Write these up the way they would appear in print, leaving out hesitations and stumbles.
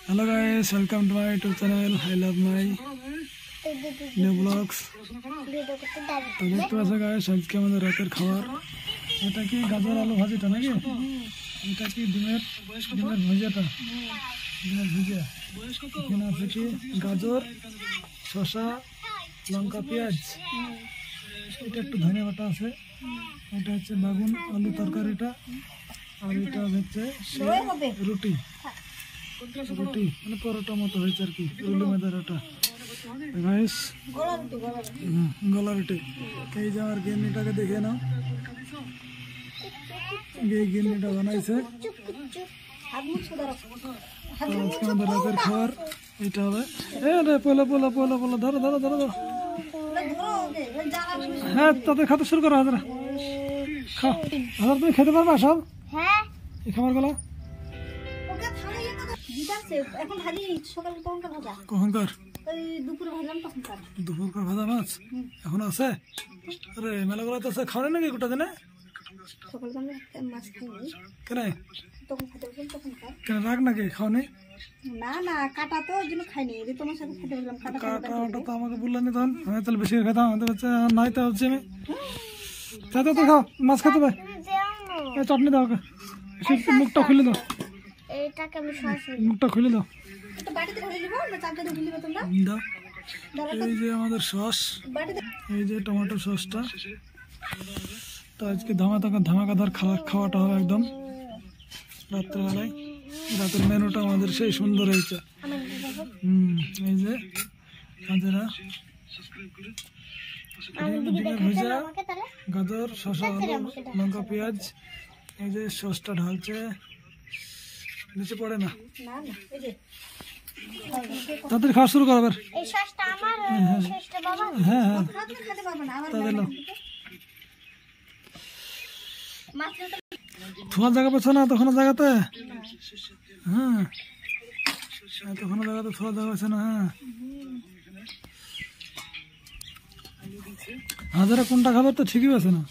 Hello guys, welcome to my YouTube channel. I love my new vlogs. তো দেখতে পাচ্ছ guys, আজকে আমাদের রাতের খাবার। এটা কি গাজর আলু ভাজিটা নাকি? এটা কি ডিমের ভুজিয়াটা? ডিমের ভুজিয়া। এখানে আছে কি গাজর, শসা, লঙ্কা, পেঁয়াজ। এটা একটু ধনে বাটা আছে। এটা হচ্ছে বেগুন আলু তরকারিটা। আর এটা হচ্ছে রুটি মানে পরোটা মতো হয়েছে আর কি, রুটি ময়দার ওটা গাইস, গলা রুটি। এই যে আমার গিন্নিটাকে দেখে নাও, এই গিন্নিটা বানাইছে। আজকে আমাদের রাতের খাবার এইটা হবে। পোলা পোলা পোলা পোলা ধরো ধরো ধরো ধরো। হ্যাঁ, তাদের খাতে শুরু করো। হাজারা খাও, হাজার তুমি খেতে পারবা সব এই খাবারগুলো? কখনকার? দুপুরকার ভাজা মাছ এখন আছে? আরে মেলাগুলো তো আছে, খাওয়া নাকি গোটা দিনে? কেন কেন রাগ নাকি খাওনি? কাটাটা তো আমাকে বললেন তখন, আমি তাহলে বেশি খেতাম। আমাদের হচ্ছে নাই তো হচ্ছে আমি খেতে তো খাও, মাছ খেতে পাই। চাটনি দাও, মুখটা খুলে দাও, মুখটা খুলে দাও। এই যে আমাদের সস, এই যে টমেটো সসটা। তো আজকে ধামাকাদার খাওয়াটা হবে একদম রাত্রেবেলায়। রাতের মেনুটা আমাদের সেই সুন্দর হয়েছে। এই যে হাজারা ডিমের ভুজিয়া, গাজর, শসা, আলু, লঙ্কা, পেঁয়াজ। এই যে সসটা ঢালছে, নিচে পড়ে না। তাদের খাওয়া শুরু করো। হ্যাঁ হ্যাঁ, তাদের তোমার জায়গা পাচ্ছ না তখন জায়গাতে? হ্যাঁ, তখন জায়গাতে তোমার জায়গা পাচ্ছে না। হ্যাঁ, হাজারা কোনটা খাবার তো ঠিকই আছে না।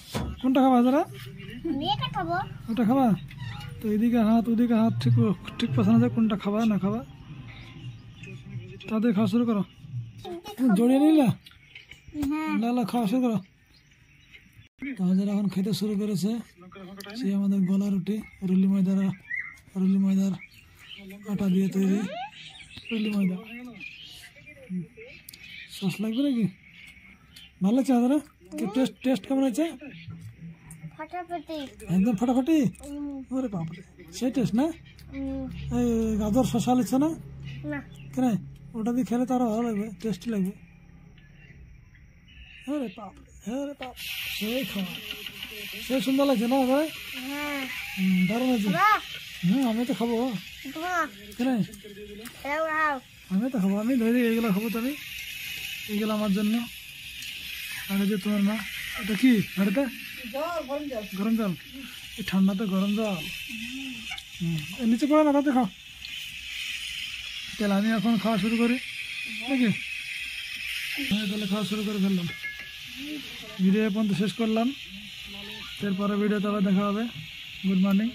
কোনটা খাবা হাজারা? ওটা খাবা? তো এদিকে হাত ওদিকে হাত ঠিক পাচ্ছে না যে কোনটা খাবা না খাবা। তাদের খাওয়া শুরু করো। জড়িয়ে নিলা লালা, খাওয়া শুরু করো। তাদের এখন খেতে শুরু করেছে। সে আমাদের গলা রুটি, রুলি ময়দার আটা দিয়ে তৈরি রুলি ময়দা। সস লাগবে নাকি? ভালো লাগছে দাদা? টেস্ট কেমন হয়েছে? একদম ফাটাফাটি। ওরে বাপরে, সেই টেস্ট না? এই গাজর শসা লিখছে না কেন? ওটা দিয়ে খেলে তো আরো ভালো লাগবে, টেস্টি লাগবে। আরে বাপরে, আরে বাপ, সেই খাওয়া সেই সুন্দর লাগছে না ভাই? দারুণ আছে। আমি তো খাবো। কেন আমি তো খাবো, আমি ধরি এইগুলো খাবো। তো আমি এইগুলো আমার জন্য। আর যে তোমার মা, এটা কি হাড়িতে গরম জল? এই ঠান্ডাতে গরম জল নিচে পড়ে না, তাতে খাও। তাহলে আমি এখন খাওয়া শুরু করি নাকি? তাহলে খাওয়া শুরু করে ফেললাম। ভিডিও পর্যন্ত শেষ করলাম। এরপরে ভিডিওতে আবার দেখা হবে। Good morning.